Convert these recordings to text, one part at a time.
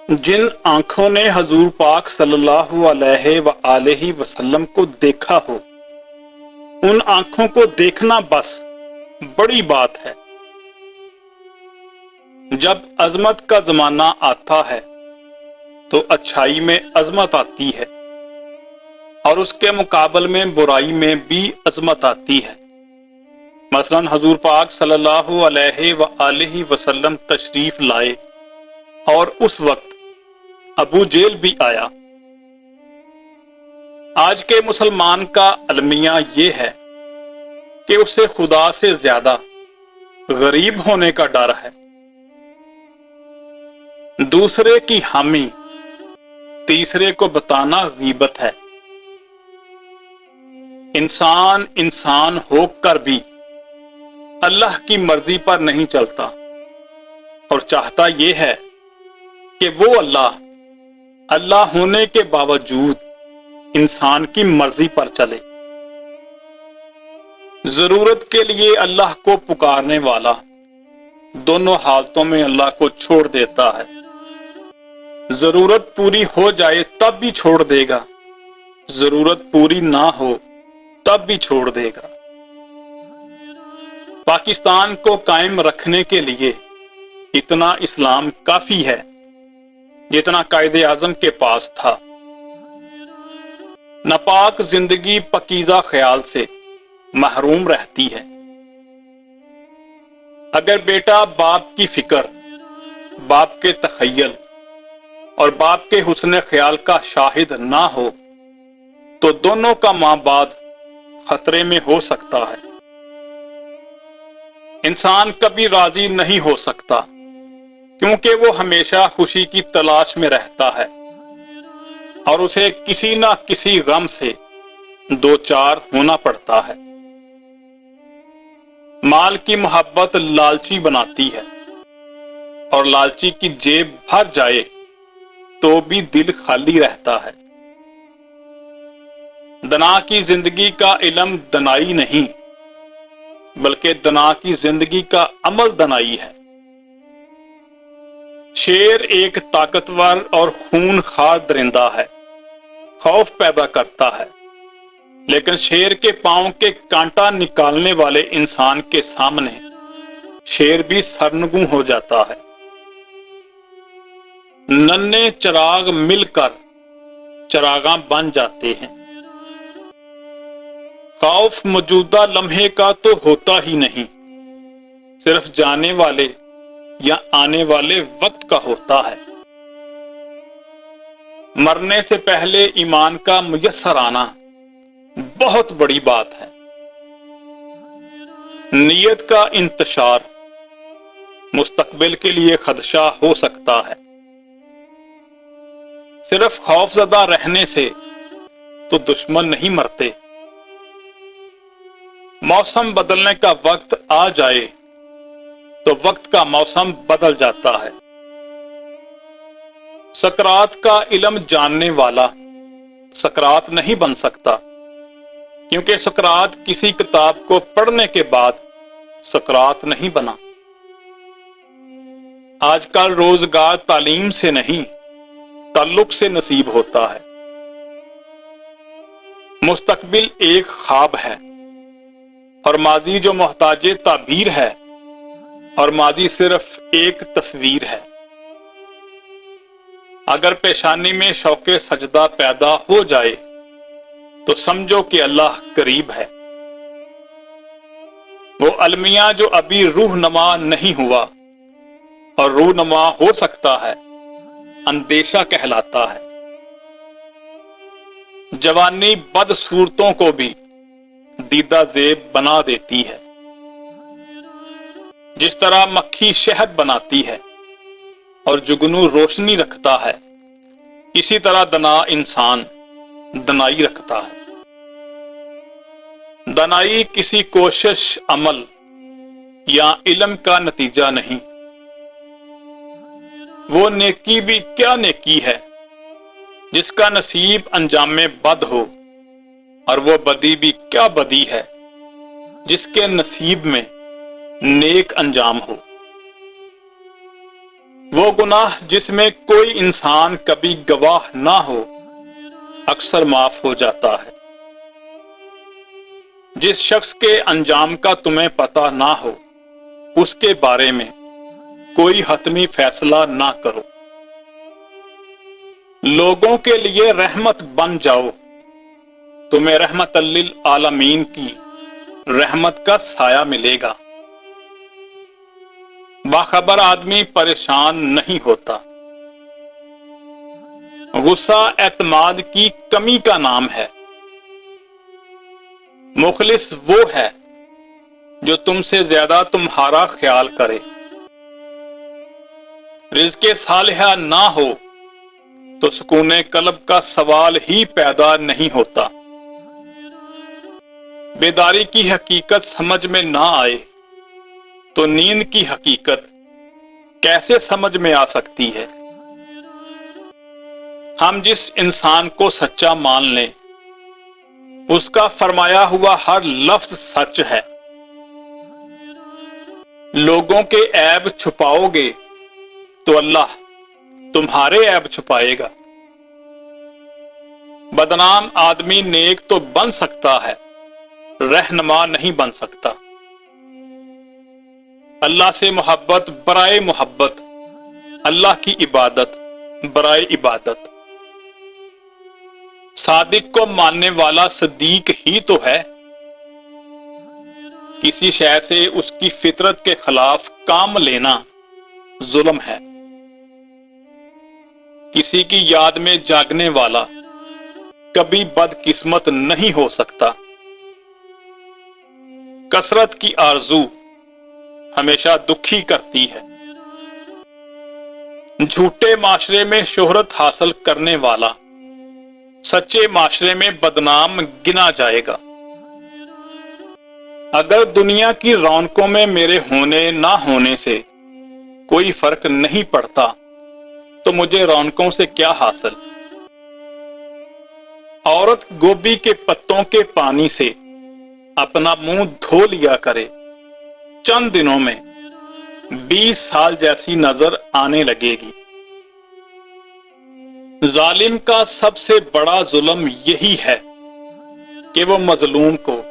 جن آنکھوں نے حضور پاک صلی اللہ علیہ وآلہ وسلم کو دیکھا ہو، ان آنکھوں کو دیکھنا بس بڑی بات ہے۔ جب عظمت کا زمانہ آتا ہے تو اچھائی میں عظمت آتی ہے اور اس کے مقابل میں برائی میں بھی عظمت آتی ہے۔ مثلا حضور پاک صلی اللہ علیہ وآلہ وسلم تشریف لائے اور اس وقت ابو جہل بھی آیا۔ آج کے مسلمان کا المیہ یہ ہے کہ اسے خدا سے زیادہ غریب ہونے کا ڈر ہے۔ دوسرے کی حامی تیسرے کو بتانا غیبت ہے۔ انسان انسان ہو کر بھی اللہ کی مرضی پر نہیں چلتا اور چاہتا یہ ہے کہ وہ اللہ ہونے کے باوجود انسان کی مرضی پر چلے۔ ضرورت کے لیے اللہ کو پکارنے والا دونوں حالتوں میں اللہ کو چھوڑ دیتا ہے۔ ضرورت پوری ہو جائے تب بھی چھوڑ دے گا، ضرورت پوری نہ ہو تب بھی چھوڑ دے گا۔ پاکستان کو قائم رکھنے کے لیے اتنا اسلام کافی ہے جتنا قائد اعظم کے پاس تھا۔ ناپاک زندگی پاکیزہ خیال سے محروم رہتی ہے۔ اگر بیٹا باپ کی فکر، باپ کے تخیل اور باپ کے حسن خیال کا شاہد نہ ہو تو دونوں کا ماں بعد خطرے میں ہو سکتا ہے۔ انسان کبھی راضی نہیں ہو سکتا کیونکہ وہ ہمیشہ خوشی کی تلاش میں رہتا ہے اور اسے کسی نہ کسی غم سے دوچار ہونا پڑتا ہے۔ مال کی محبت لالچی بناتی ہے اور لالچی کی جیب بھر جائے تو بھی دل خالی رہتا ہے۔ دنا کی زندگی کا علم دنائی نہیں بلکہ دنا کی زندگی کا عمل دنائی ہے۔ شیر ایک طاقتور اور خونخوار درندہ ہے، خوف پیدا کرتا ہے، لیکن شیر کے پاؤں کے کانٹا نکالنے والے انسان کے سامنے شیر بھی سرنگوں ہو جاتا ہے۔ ننھے چراغ مل کر چراغاں بن جاتے ہیں۔ خوف موجودہ لمحے کا تو ہوتا ہی نہیں، صرف جانے والے یا آنے والے وقت کا ہوتا ہے۔ مرنے سے پہلے ایمان کا میسر آنا بہت بڑی بات ہے۔ نیت کا انتشار مستقبل کے لیے خدشہ ہو سکتا ہے۔ صرف خوف زدہ رہنے سے تو دشمن نہیں مرتے۔ موسم بدلنے کا وقت آ جائے تو وقت کا موسم بدل جاتا ہے۔ سقراط کا علم جاننے والا سقراط نہیں بن سکتا کیونکہ سقراط کسی کتاب کو پڑھنے کے بعد سقراط نہیں بنا۔ آج کل روزگار تعلیم سے نہیں تعلق سے نصیب ہوتا ہے۔ مستقبل ایک خواب ہے اور ماضی جو محتاج تعبیر ہے، اور ماضی صرف ایک تصویر ہے۔ اگر پیشانی میں شوق سجدہ پیدا ہو جائے تو سمجھو کہ اللہ قریب ہے۔ وہ المیہ جو ابھی روح نما نہیں ہوا اور روح نما ہو سکتا ہے، اندیشہ کہلاتا ہے۔ جوانی بد صورتوں کو بھی دیدہ زیب بنا دیتی ہے۔ جس طرح مکھی شہد بناتی ہے اور جگنو روشنی رکھتا ہے، اسی طرح دنا انسان دنائی رکھتا ہے۔ دنائی کسی کوشش، عمل یا علم کا نتیجہ نہیں۔ وہ نیکی بھی کیا نیکی ہے جس کا نصیب انجام میں بد ہو، اور وہ بدی بھی کیا بدی ہے جس کے نصیب میں نیک انجام ہو۔ وہ گناہ جس میں کوئی انسان کبھی گواہ نہ ہو اکثر معاف ہو جاتا ہے۔ جس شخص کے انجام کا تمہیں پتہ نہ ہو اس کے بارے میں کوئی حتمی فیصلہ نہ کرو۔ لوگوں کے لیے رحمت بن جاؤ، تمہیں رحمت للعالمین کی رحمت کا سایہ ملے گا۔ باخبر آدمی پریشان نہیں ہوتا۔ غصہ اعتماد کی کمی کا نام ہے۔ مخلص وہ ہے جو تم سے زیادہ تمہارا خیال کرے۔ رزق صالحہ نہ ہو تو سکون قلب کا سوال ہی پیدا نہیں ہوتا۔ بیداری کی حقیقت سمجھ میں نہ آئے تو نیند کی حقیقت کیسے سمجھ میں آ سکتی ہے؟ ہم جس انسان کو سچا مان لیں اس کا فرمایا ہوا ہر لفظ سچ ہے۔ لوگوں کے عیب چھپاؤ گے تو اللہ تمہارے عیب چھپائے گا۔ بدنام آدمی نیک تو بن سکتا ہے، رہنما نہیں بن سکتا۔ اللہ سے محبت برائے محبت، اللہ کی عبادت برائے عبادت۔ صادق کو ماننے والا صدیق ہی تو ہے۔ کسی شے سے اس کی فطرت کے خلاف کام لینا ظلم ہے۔ کسی کی یاد میں جاگنے والا کبھی بدقسمت نہیں ہو سکتا۔ کثرت کی آرزو ہمیشہ دکھی کرتی ہے۔ جھوٹے معاشرے میں شہرت حاصل کرنے والا سچے معاشرے میں بدنام گنا جائے گا۔ اگر دنیا کی رونقوں میں میرے ہونے نہ ہونے سے کوئی فرق نہیں پڑتا تو مجھے رونقوں سے کیا حاصل؟ عورت گوبھی کے پتوں کے پانی سے اپنا منہ دھو لیا کرے، چند دنوں میں 20 سال جیسی نظر آنے لگے گی۔ ظالم کا سب سے بڑا ظلم یہی ہے کہ وہ مظلوم کو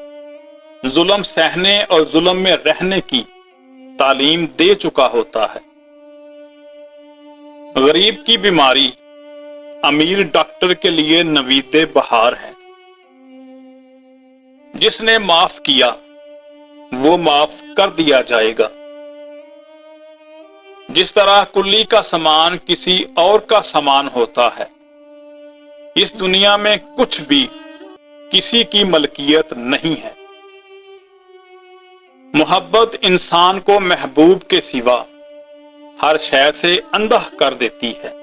ظلم سہنے اور ظلم میں رہنے کی تعلیم دے چکا ہوتا ہے۔ غریب کی بیماری امیر ڈاکٹر کے لیے نوید بہار ہے۔ جس نے معاف کیا وہ معاف کر دیا جائے گا۔ جس طرح کلی کا سامان کسی اور کا سامان ہوتا ہے، اس دنیا میں کچھ بھی کسی کی ملکیت نہیں ہے۔ محبت انسان کو محبوب کے سوا ہر شے سے اندھا کر دیتی ہے۔